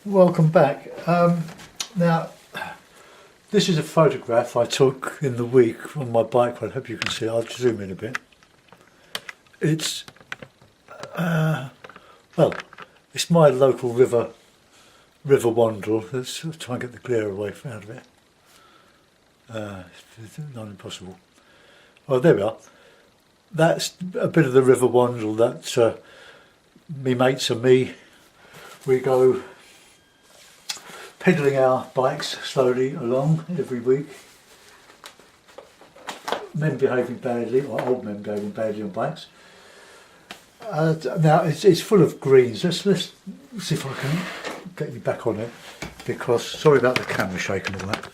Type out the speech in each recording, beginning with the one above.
Welcome back. Now, this is a photograph I took in the week on my bike ride. I hope you can see it. I'll zoom in a bit. It's, well, it's my local river, River Wandle. Let's try and get the glare away out of it. It's not impossible. Well, there we are. That's a bit of the River Wandle that me mates and me, we go pedalling our bikes slowly along every week. Men behaving badly, or old men behaving badly on bikes. Now it's full of greens. Let's see if I can get you back on it, because sorry about the camera shaking and all that.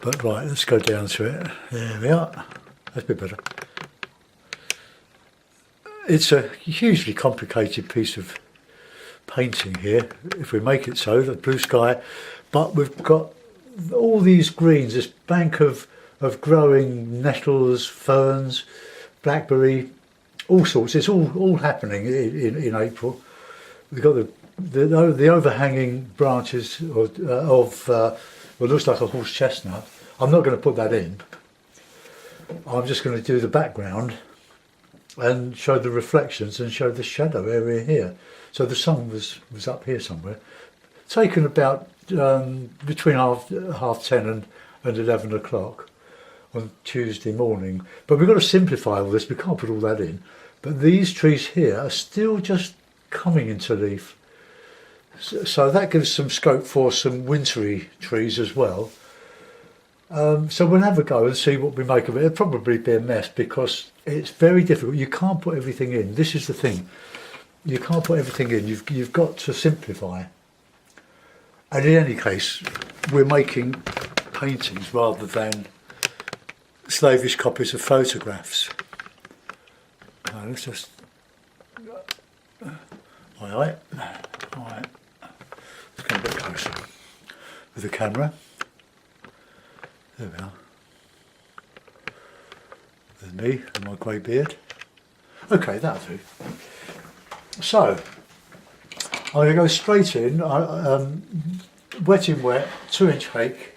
But right, let's go down to it. There we are. That's a bit better. It's a hugely complicated piece of painting here, if we make it so, the blue sky, but we've got all these greens, this bank of growing nettles, ferns, blackberry, all sorts. It's all happening in April. We've got the overhanging branches of what looks like a horse chestnut. I'm not going to put that in. I'm just going to do the background and show the reflections and show the shadow area here. So the sun was up here somewhere. Taken about between half 10 and 11 o'clock on Tuesday morning. But we've got to simplify all this. We can't put all that in. But these trees here are still just coming into leaf. So that gives some scope for some wintry trees as well. So we'll have a go and see what we make of it. It'll probably be a mess because it's very difficult. You can't put everything in. This is the thing. You can't put everything in. You've got to simplify. And in any case, we're making paintings rather than slavish copies of photographs. Let's just. All right. Let's get a bit closer with the camera. There we are. There's me and my grey beard. Okay, that'll do. So, I'm going to go straight in, wet in wet, 2-inch cake.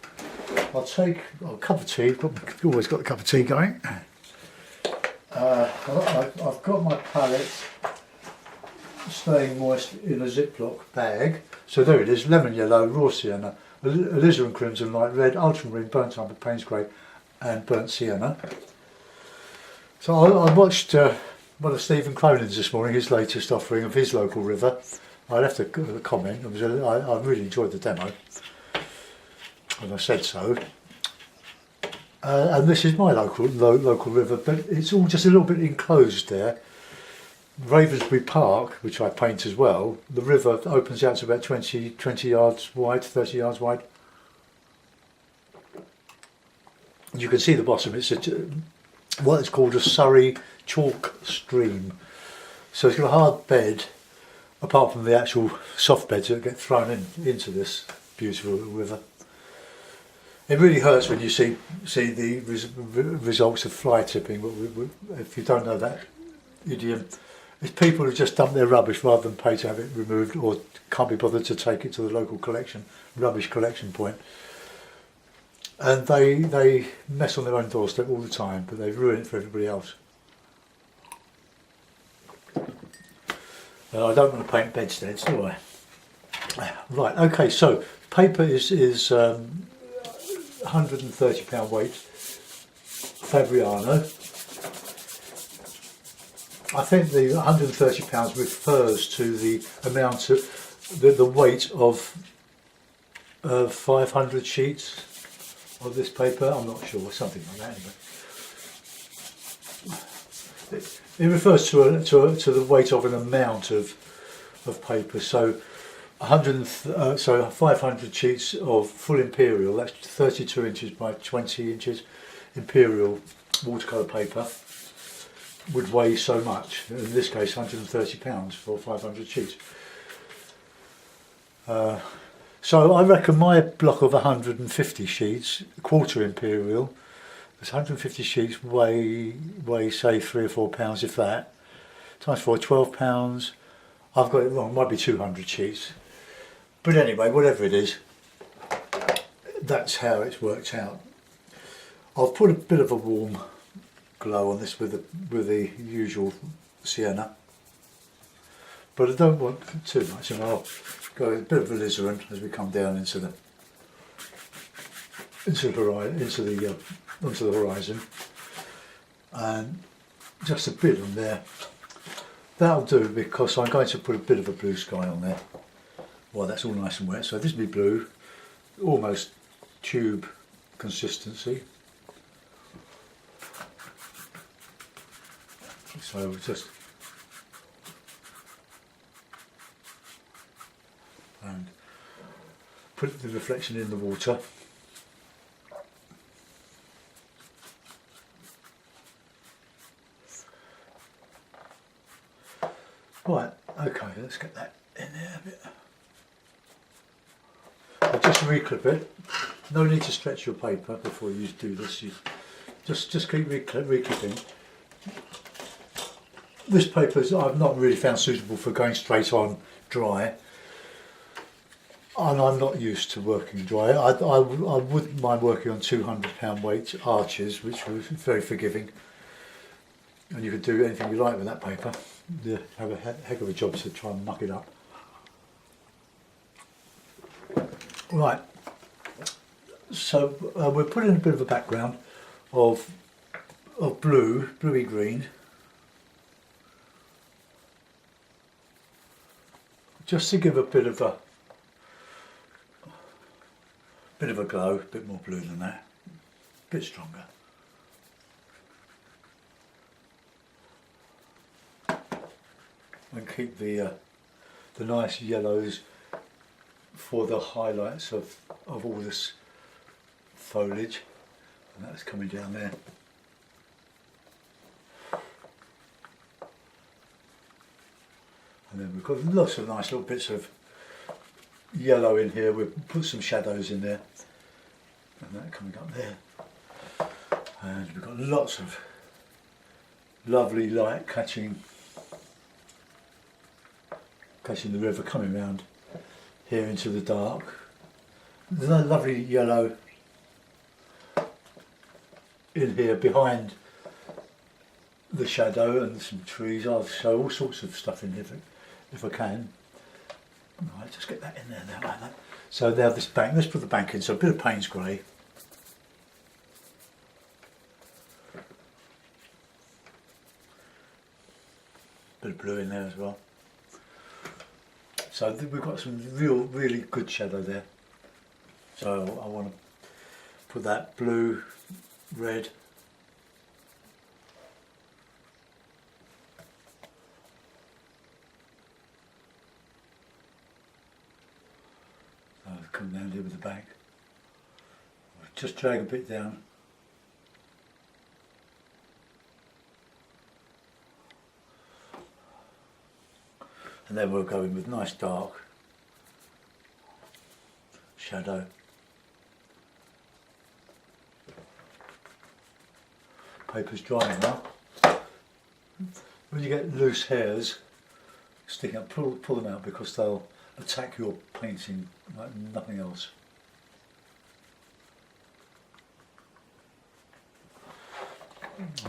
I'll take a cup of tea, always got a cup of tea going. I've got my palette staying moist in a Ziploc bag. So there it is, lemon yellow, raw sienna, alizarin crimson, light red, ultramarine, burnt umber, Payne's grey and burnt sienna. So I watched one of Stephen Cronin's this morning, his latest offering of his local river. I left a comment. I really enjoyed the demo, and I said so. And this is my local river, but it's all just a little bit enclosed there. Ravensbury Park, which I paint as well, the river opens out to about 20 yards wide, 30 yards wide. You can see the bottom. It's what is called a Surrey chalk stream. So it's got a hard bed, apart from the actual soft beds that get thrown into this beautiful river. It really hurts when you see the results of fly tipping. If you don't know that idiom, it's people who just dump their rubbish rather than pay to have it removed, or can't be bothered to take it to the local rubbish collection point. And they mess on their own doorstep all the time, but they ruin it for everybody else. I don't want to paint bedsteads, do I? Right, okay, so paper is £130 weight, Fabriano. I think the £130 refers to the amount of the weight of 500 sheets of this paper. I'm not sure, something like that anyway. It refers to the weight of an amount of paper. So 500 sheets of full imperial. That's 32 inches by 20 inches imperial watercolour paper would weigh so much. In this case, £130 for 500 sheets. So I reckon my block of 150 sheets, quarter imperial, there's 150 sheets weigh say £3 or £4 if that. Times 4, £12. I've got it wrong. It might be 200 sheets. But anyway, whatever it is, that's how it's worked out. I've put a bit of a warm glow on this with the usual sienna, but I don't want too much, and I'll go with a bit of alizarin as we come down onto the horizon, and just a bit on there. That'll do, because I'm going to put a bit of a blue sky on there. Well, that's all nice and wet, so this will be blue, almost tube consistency. So just and put the reflection in the water. Right, okay, let's get that in there a bit. I'll just reclip it. No need to stretch your paper before you do this. You just keep reclipping. This paper I've not really found suitable for going straight on dry, and I'm not used to working dry. I wouldn't mind working on 200-pound weight arches, which was very forgiving, and you could do anything you like with that paper. You have a heck of a job to try and muck it up. Right, so we're putting a bit of a background of bluey green, just to give a bit of a glow, a bit more blue than that, a bit stronger. And keep the nice yellows for the highlights of all this foliage, and that's coming down there. And then we've got lots of nice little bits of yellow in here. We'll put some shadows in there, and that coming up there. And we've got lots of lovely light catching the river coming round here into the dark. There's a lovely yellow in here behind the shadow and some trees. I'll show all sorts of stuff in here if I can. Right, just get that in there now like that. So now this bank, let's put the bank in, so a bit of Payne's grey. Bit of blue in there as well. So we've got some really good shadow there. So I want to put that blue, red, so I'll come down here with the bank. Just drag a bit down. And then we'll go in with nice dark shadow. Paper's drying now. When you get loose hairs sticking up, pull them out, because they'll attack your painting like nothing else.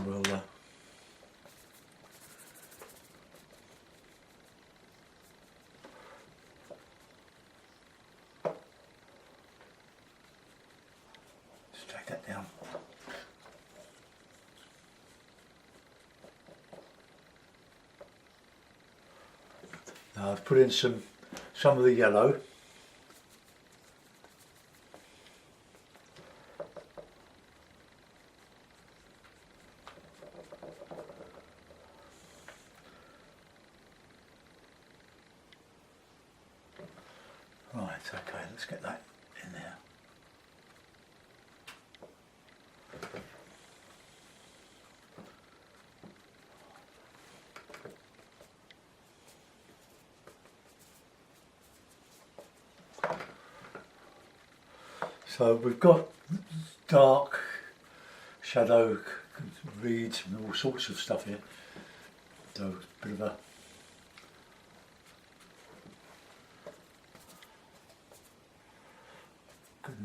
We'll just drag that down. Now I've put in some of the yellow. Right, okay, let's get that in there. So we've got dark, shadow, reeds and all sorts of stuff here. So a bit of a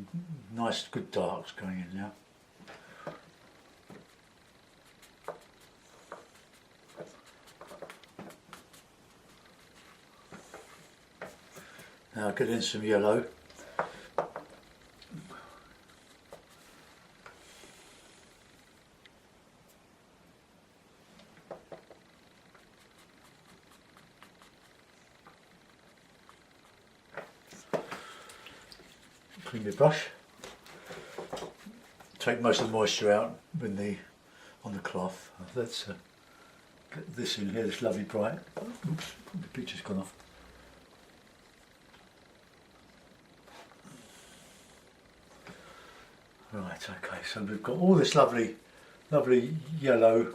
some nice good darks going in now. Now get in some yellow. Clean the brush. Take most of the moisture out on the cloth. Let's get this in here, this lovely bright. Oops, the picture's gone off. Right, okay, so we've got all this lovely yellow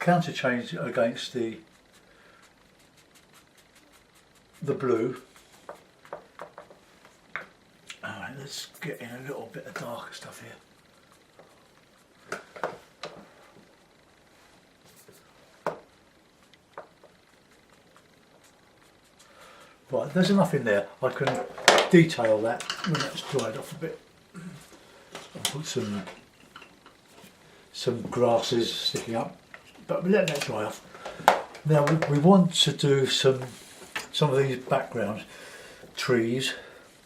counter change against the blue. Alright, let's get in a little bit of darker stuff here. Right, there's enough in there. I can detail that when that's dried off a bit. I'll put some grasses sticking up, but we let that dry off. Now we want to do some of these background trees.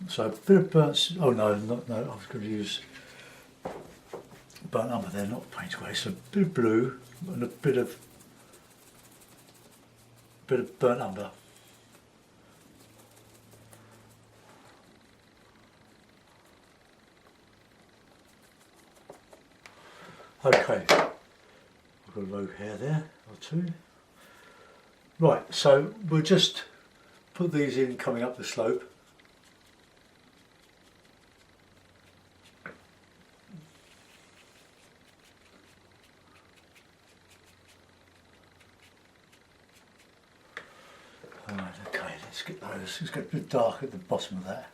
So a bit of burnt. Oh no, I was going to use burnt umber there, not paint grey. So a bit of blue and a bit of burnt umber. Okay, I've got a row hair there, or two. Right, so we'll just put these in coming up the slope. Alright, okay, let's get those. Let's get a bit dark at the bottom of that.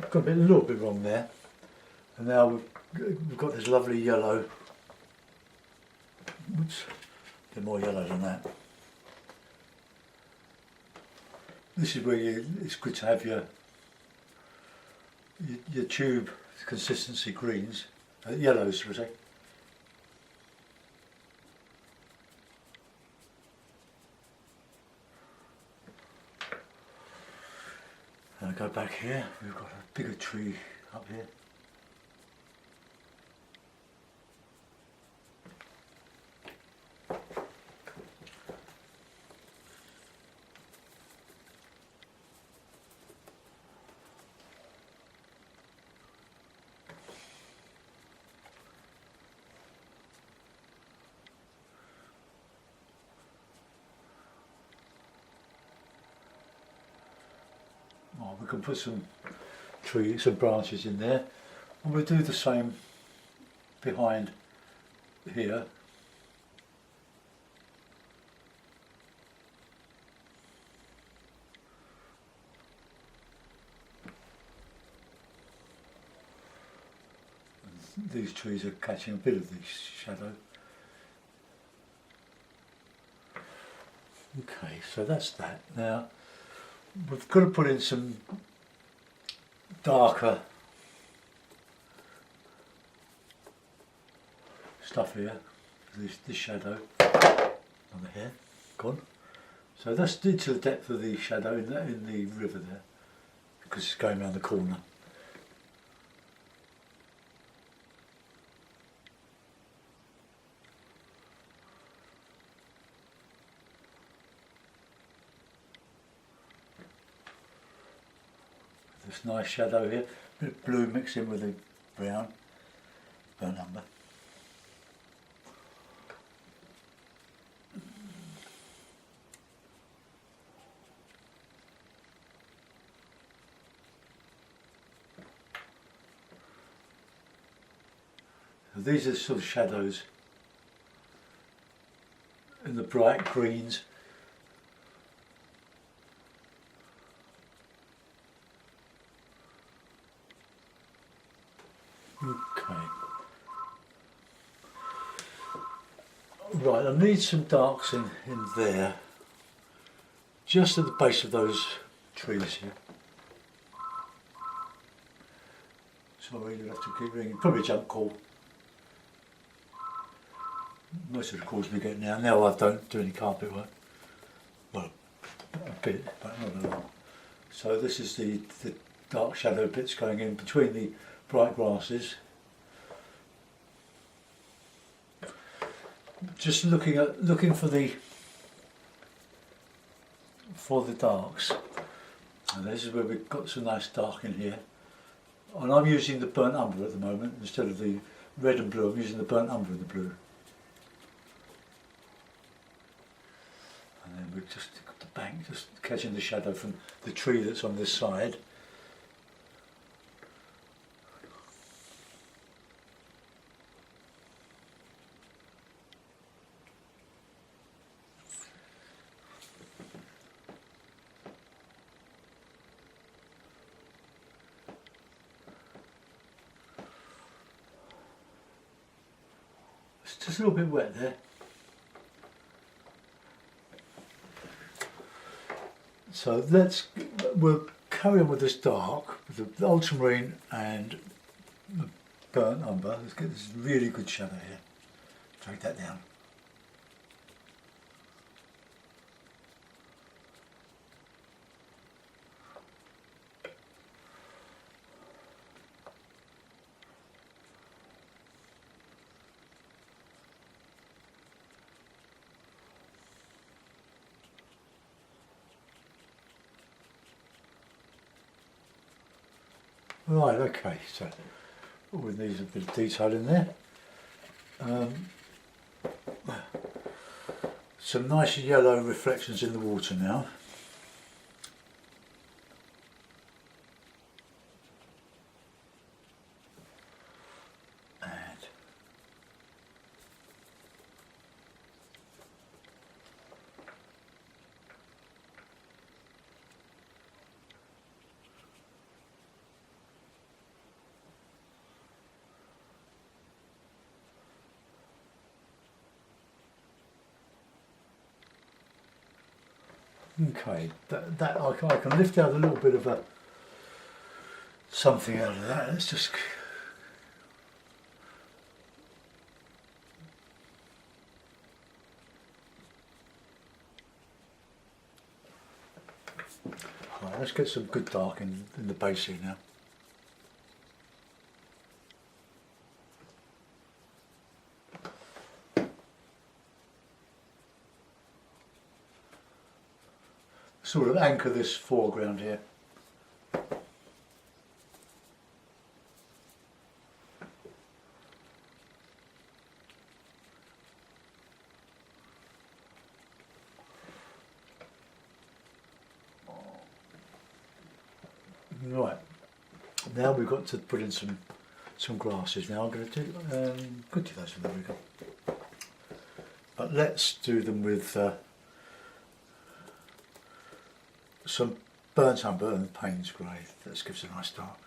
Got a little bit wrong there, and now we've got this lovely yellow. Oops, a bit more yellow than that. This is where it's good to have your tube consistency greens, yellows, would I say. And I go back here, we've got a bigger tree up here. Oh, we can put some trees, some branches in there, and we'll do the same behind here. And these trees are catching a bit of the shadow. Okay, so that's that. Now we've got to put in some darker stuff here. This shadow on the hair, gone. So that's due to the depth of the shadow in the river there, because it's going around the corner. This nice shadow here, a bit of blue mixed in with the brown, burnt umber. These are sort of shadows in the bright greens. Okay. Right, I need some darks in there, just at the base of those trees here. Sorry, you'll have to keep ringing. Probably a jump call. Most of the calls we get now I don't do any carpet work. Well, a bit, but not a lot. So this is the dark shadow bits going in between the bright grasses. Just looking for the darks. And this is where we've got some nice dark in here. And I'm using the burnt umber at the moment instead of the red and blue. I'm using the burnt umber and the blue. And then we've just got the bank, just catching the shadow from the tree that's on this side. It's just a little bit wet there. So we'll carry on with this dark, with the ultramarine and the burnt umber. Let's get this really good shadow here. Drag that down. Right, okay, so we need a bit of detail in there. Some nice yellow reflections in the water now. Okay, that I can lift out a little bit of something out of that. Let's just right, let's get some good dark in the base here now. Sort of anchor this foreground here. Right, now we've got to put in some grasses. Now I'm going to do could do those with the rigger, but let's do them with some burnt umber and Payne's grey. That gives a nice start.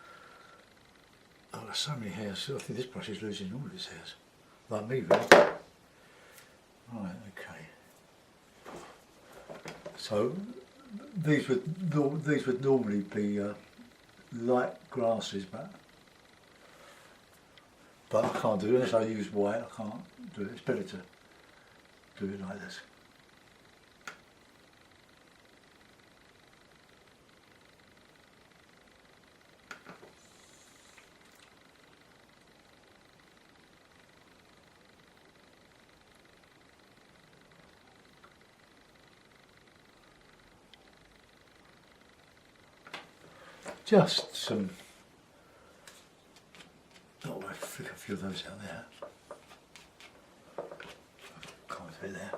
Oh, there's so many hairs. I think this brush is losing all of its hairs, like me really. Right, okay. So these would normally be light grasses, but I can't do it unless I use white. I can't do it. It's better to do it like this. Just some, oh, I flick a few of those out there. Can't fit there.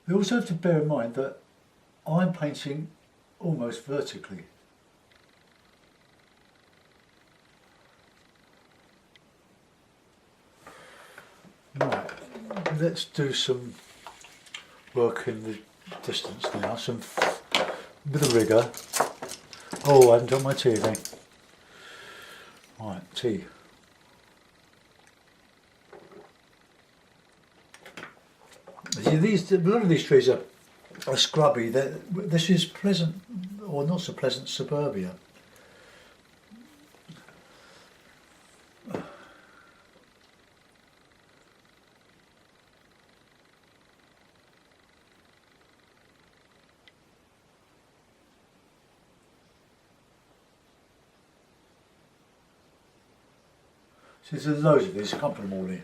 You also have to bear in mind that I'm painting almost vertically. let's do some work in the distance now. Some with a rigger. Oh, I haven't done my tea then. Right, tea. See, a lot of these trees are scrubby. This is pleasant, or not so pleasant, suburbia. See, there's loads of these. I can't put them all in.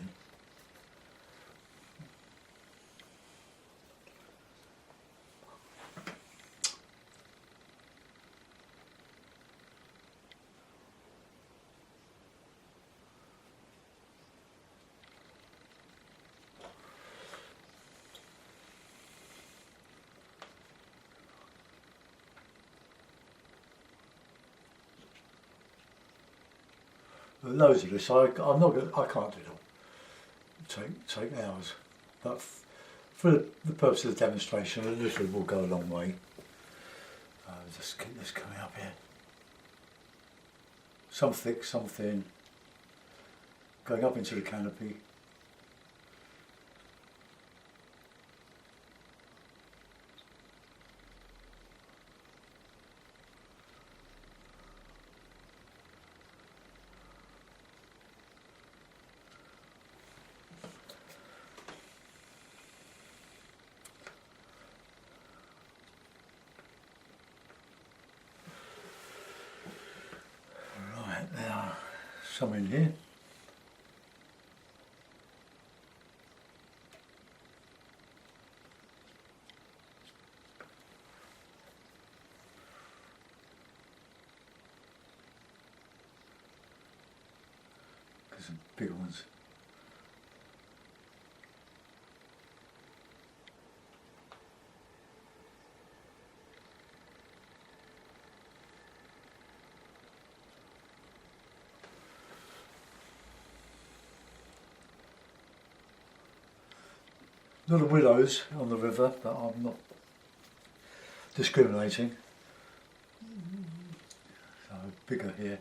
Loads of this. I'm not going. I can't do it all. Take hours, but for the purpose of the demonstration, a little will go a long way. Just keep this coming up here. Some thick, some thin. Going up into the canopy. Now, some in here. There's some bigger ones. A lot of willows on the river, but I'm not discriminating. So bigger here.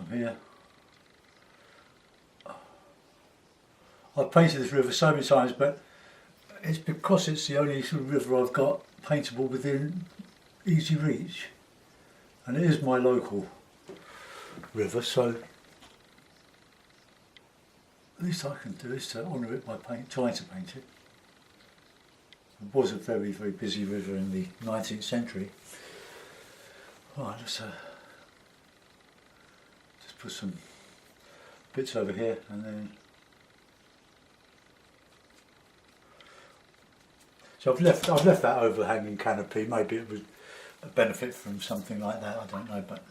Here. I've painted this river so many times, but it's because it's the only sort of river I've got paintable within easy reach, and it is my local river, so at least I can do is to honour it by trying to paint it. It was a very, very busy river in the 19th century. Right, let's put some bits over here, and then so I've left that overhanging canopy. Maybe it would benefit from something like that. I don't know, but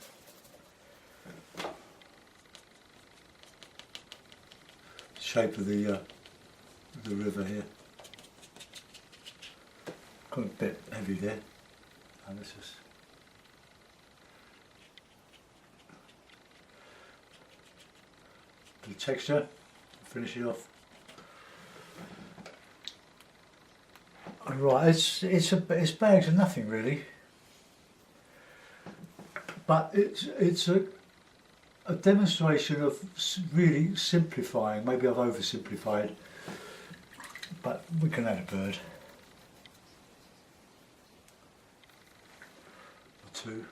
the shape of the river here, got a bit heavy there, and let's just. The texture, finish it off. Right, it's bags of nothing really, but it's a demonstration of really simplifying. Maybe I've oversimplified, but we can add a bird or two.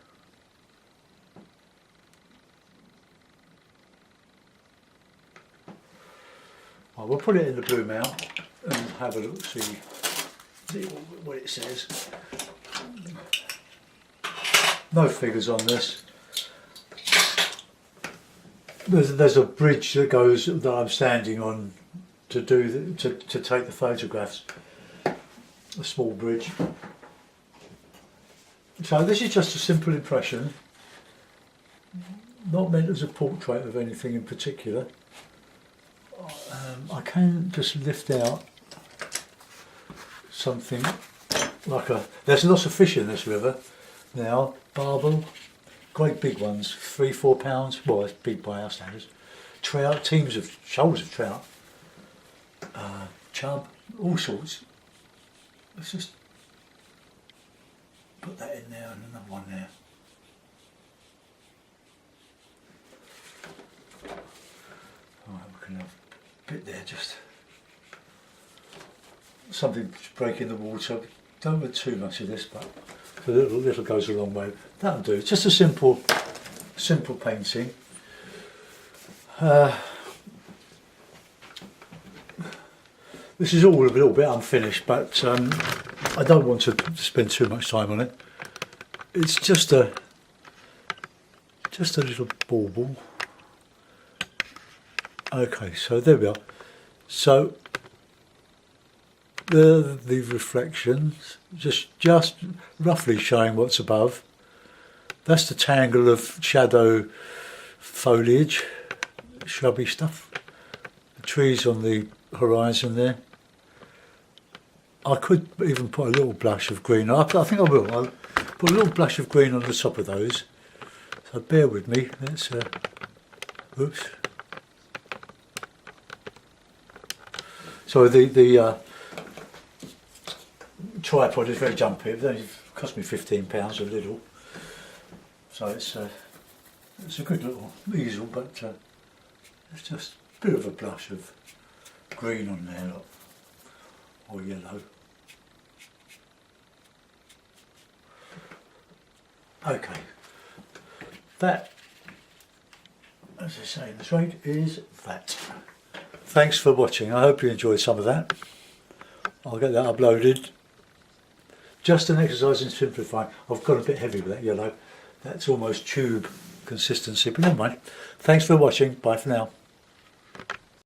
Well, we'll put it in the bloom out and have a look, see what it says. No figures on this. There's a bridge that goes that I'm standing on to take the photographs. a small bridge. So this is just a simple impression, not meant as a portrait of anything in particular. I can just lift out something like there's lots of fish in this river now, barbel, great big ones, 3-4 pounds, well it's big by our standards, trout, shoals of trout, chub, all sorts. Let's just put that in there and another one there. Alright, we can have a bit there, just something breaking the water. Don't want too much of this, but a little goes a long way. That'll do. It's just a simple painting. This is all a little bit unfinished, but I don't want to spend too much time on it. It's just a little bauble. Okay, so there we are. So the reflections, just roughly showing what's above. That's the tangle of shadow foliage, shrubby stuff. The trees on the horizon there. I could even put a little blush of green. I think I will. I'll put a little blush of green on the top of those. So bear with me. Let's. Oops. So the tripod is very jumpy. It only cost me £15 a little. So it's a good little easel, but it's just a bit of a blush of green on there, look, or yellow. Okay, that, as I say in this rate, is that. Thanks for watching. I hope you enjoyed some of that. I'll get that uploaded. Just an exercise in simplifying. I've got a bit heavy with that yellow. That's almost tube consistency, but never mind. Thanks for watching. Bye for now.